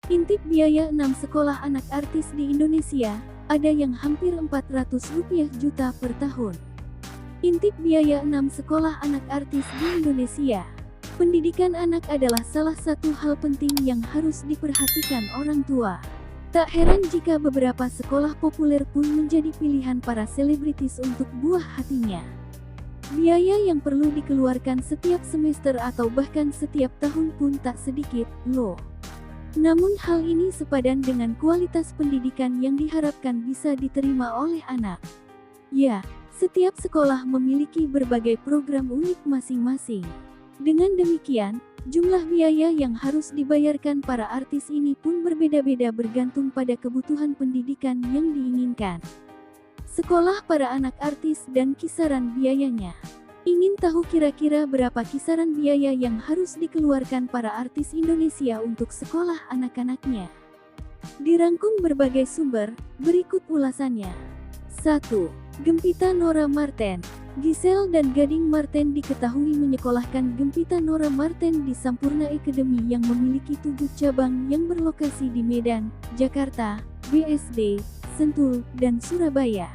Intip biaya 6 sekolah anak artis di Indonesia, ada yang hampir Rp400 juta per tahun. Intip biaya 6 sekolah anak artis di Indonesia. Pendidikan anak adalah salah satu hal penting yang harus diperhatikan orang tua. Tak heran jika beberapa sekolah populer pun menjadi pilihan para selebritis untuk buah hatinya. Biaya yang perlu dikeluarkan setiap semester atau bahkan setiap tahun pun tak sedikit, loh. Namun hal ini sepadan dengan kualitas pendidikan yang diharapkan bisa diterima oleh anak. Ya, setiap sekolah memiliki berbagai program unik masing-masing. Dengan demikian, jumlah biaya yang harus dibayarkan para artis ini pun berbeda-beda bergantung pada kebutuhan pendidikan yang diinginkan. Sekolah para anak artis dan kisaran biayanya. Ingin tahu kira-kira berapa kisaran biaya yang harus dikeluarkan para artis Indonesia untuk sekolah anak-anaknya? Dirangkum berbagai sumber, berikut ulasannya. 1. Gempita Nora Marten. Giselle dan Gading Marten diketahui menyekolahkan Gempita Nora Marten di Sampurna Academy yang memiliki 7 cabang yang berlokasi di Medan, Jakarta, BSD, Sentul, dan Surabaya.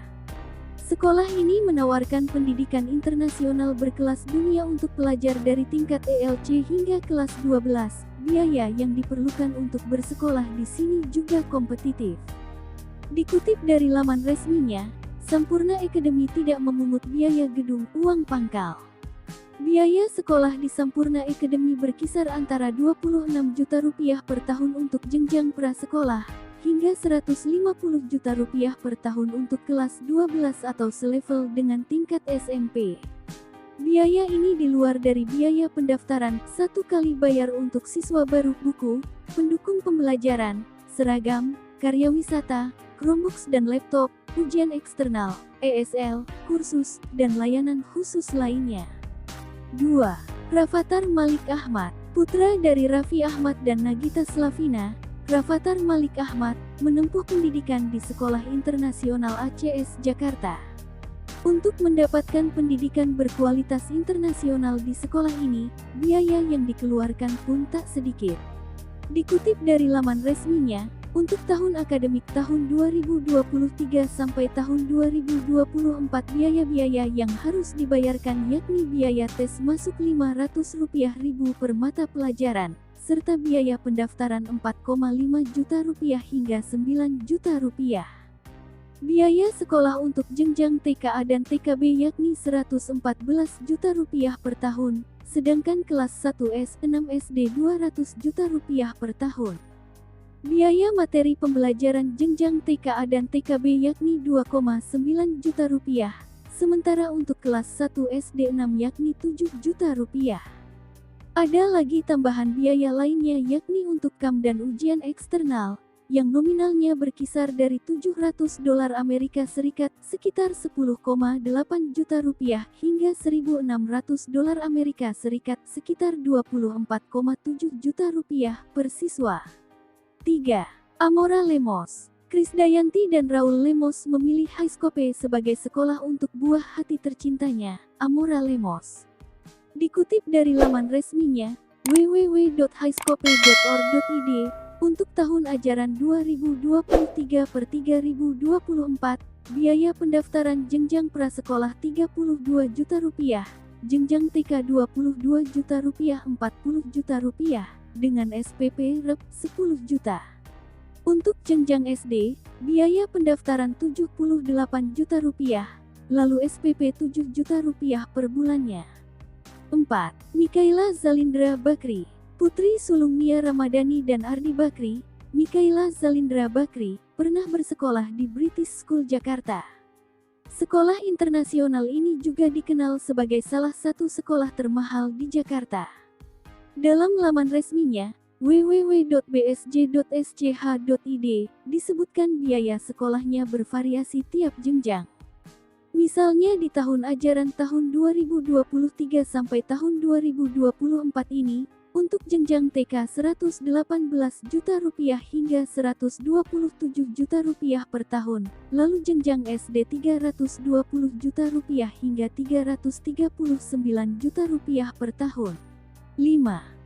Sekolah ini menawarkan pendidikan internasional berkelas dunia untuk pelajar dari tingkat ELC hingga kelas 12. Biaya yang diperlukan untuk bersekolah di sini juga kompetitif. Dikutip dari laman resminya, Sampurna Academy tidak memungut biaya gedung uang pangkal. Biaya sekolah di Sampurna Academy berkisar antara Rp26 juta per tahun untuk jenjang prasekolah, hingga Rp150 juta per tahun untuk kelas 12 atau selevel dengan tingkat SMP. Biaya ini di luar dari biaya pendaftaran, 1 kali bayar untuk siswa baru buku, pendukung pembelajaran, seragam, karya wisata, Chromebooks dan laptop, ujian eksternal, ESL, kursus, dan layanan khusus lainnya. 2. Rafathar Malik Ahmad. Putra dari Raffi Ahmad dan Nagita Slavina, Rafathar Malik Ahmad menempuh pendidikan di Sekolah Internasional ACS Jakarta. Untuk mendapatkan pendidikan berkualitas internasional di sekolah ini, biaya yang dikeluarkan pun tak sedikit. Dikutip dari laman resminya, untuk tahun akademik tahun 2023 sampai tahun 2024 biaya-biaya yang harus dibayarkan yakni biaya tes masuk Rp500.000 per mata pelajaran, serta biaya pendaftaran Rp4,5 juta hingga Rp9 juta. Biaya sekolah untuk jenjang TKA dan TKB yakni Rp114 juta per tahun, sedangkan kelas 1S 6 SD Rp200 juta per tahun. Biaya materi pembelajaran jenjang TKA dan TKB yakni Rp2,9 juta, sementara untuk kelas 1 SD 6 yakni Rp7 juta. Ada lagi tambahan biaya lainnya yakni untuk KAM dan ujian eksternal, yang nominalnya berkisar dari $700 Amerika Serikat sekitar Rp10,8 juta hingga $1.600 Amerika Serikat sekitar Rp24,7 juta per siswa. 3. Amora Lemos. Krisdayanti dan Raul Lemos memilih Highscope sebagai sekolah untuk buah hati tercintanya, Amora Lemos. Dikutip dari laman resminya, www.highscope.org.id, untuk tahun ajaran 2023/3024, biaya pendaftaran jenjang prasekolah Rp32 juta, jenjang TK Rp22 juta, Rp40 juta, dengan SPP Rep 10 juta. Untuk jenjang SD, biaya pendaftaran Rp78 juta, lalu SPP Rp7 juta per bulannya. 4. Mikaela Zalindra Bakri. Putri sulung Nia Ramadhani dan Ardi Bakri, Mikaela Zalindra Bakri, pernah bersekolah di British School Jakarta. Sekolah internasional ini juga dikenal sebagai salah satu sekolah termahal di Jakarta. Dalam laman resminya, www.bsj.sch.id, disebutkan biaya sekolahnya bervariasi tiap jenjang. Misalnya di tahun ajaran tahun 2023 sampai tahun 2024 ini, untuk jenjang TK Rp118 juta hingga Rp127 juta per tahun, lalu jenjang SD Rp320 juta hingga Rp339 juta per tahun. 5.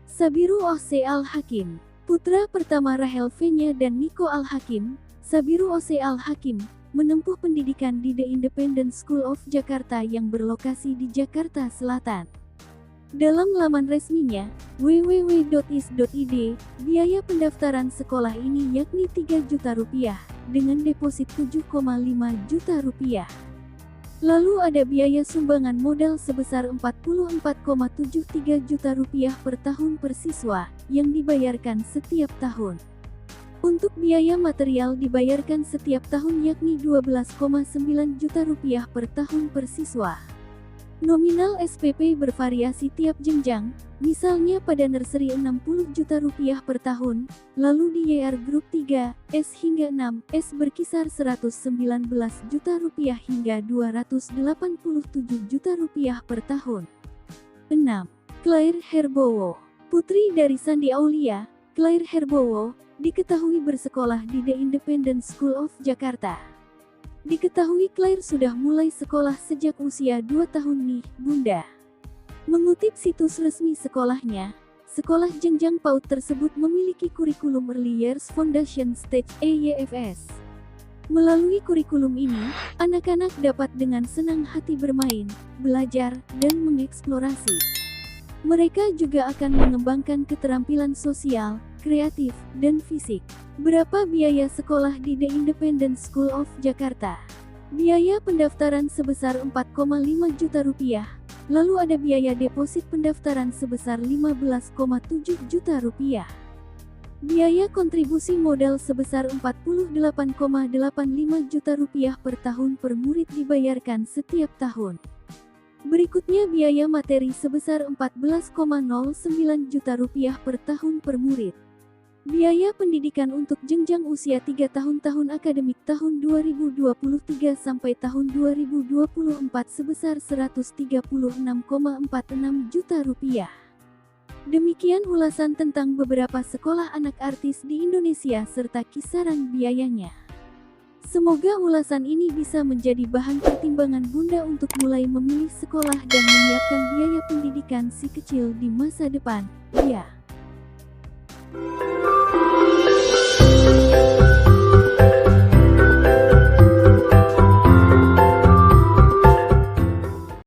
Sabiru Ohse Al-Hakim. Putra pertama Rahel Fenya dan Niko Al-Hakim, Sabiru Ose Al-Hakim, menempuh pendidikan di The Independent School of Jakarta yang berlokasi di Jakarta Selatan. Dalam laman resminya, www.is.id, biaya pendaftaran sekolah ini yakni Rp3 juta dengan deposit Rp7,5 juta. Lalu ada biaya sumbangan modal sebesar Rp44,73 juta per tahun per siswa, yang dibayarkan setiap tahun. Untuk biaya material dibayarkan setiap tahun yakni Rp12,9 juta per tahun per siswa. Nominal SPP bervariasi tiap jenjang, misalnya pada nursery Rp60 juta per tahun, lalu di YR Group 3, S hingga 6, S berkisar Rp119 juta hingga Rp287 juta per tahun. 6. Claire Herbowo. Putri dari Sandi Aulia, Claire Herbowo, diketahui bersekolah di The Independent School of Jakarta. Diketahui Claire sudah mulai sekolah sejak usia 2 tahun nih, Bunda. Mengutip situs resmi sekolahnya, sekolah jenjang PAUD tersebut memiliki kurikulum Early Years Foundation Stage EYFS. Melalui kurikulum ini, anak-anak dapat dengan senang hati bermain, belajar, dan mengeksplorasi. Mereka juga akan mengembangkan keterampilan sosial, kreatif, dan fisik. Berapa biaya sekolah di The Independent School of Jakarta? Biaya pendaftaran sebesar Rp4,5 juta, lalu ada biaya deposit pendaftaran sebesar Rp15,7 juta. Biaya kontribusi modal sebesar Rp48,85 juta per tahun per murid dibayarkan setiap tahun. Berikutnya biaya materi sebesar Rp14,09 juta per tahun per murid. Biaya pendidikan untuk jenjang usia 3 tahun akademik tahun 2023 sampai tahun 2024 sebesar Rp136,46 juta. Demikian ulasan tentang beberapa sekolah anak artis di Indonesia serta kisaran biayanya. Semoga ulasan ini bisa menjadi bahan pertimbangan Bunda untuk mulai memilih sekolah dan menyiapkan biaya pendidikan si kecil di masa depan. Ya.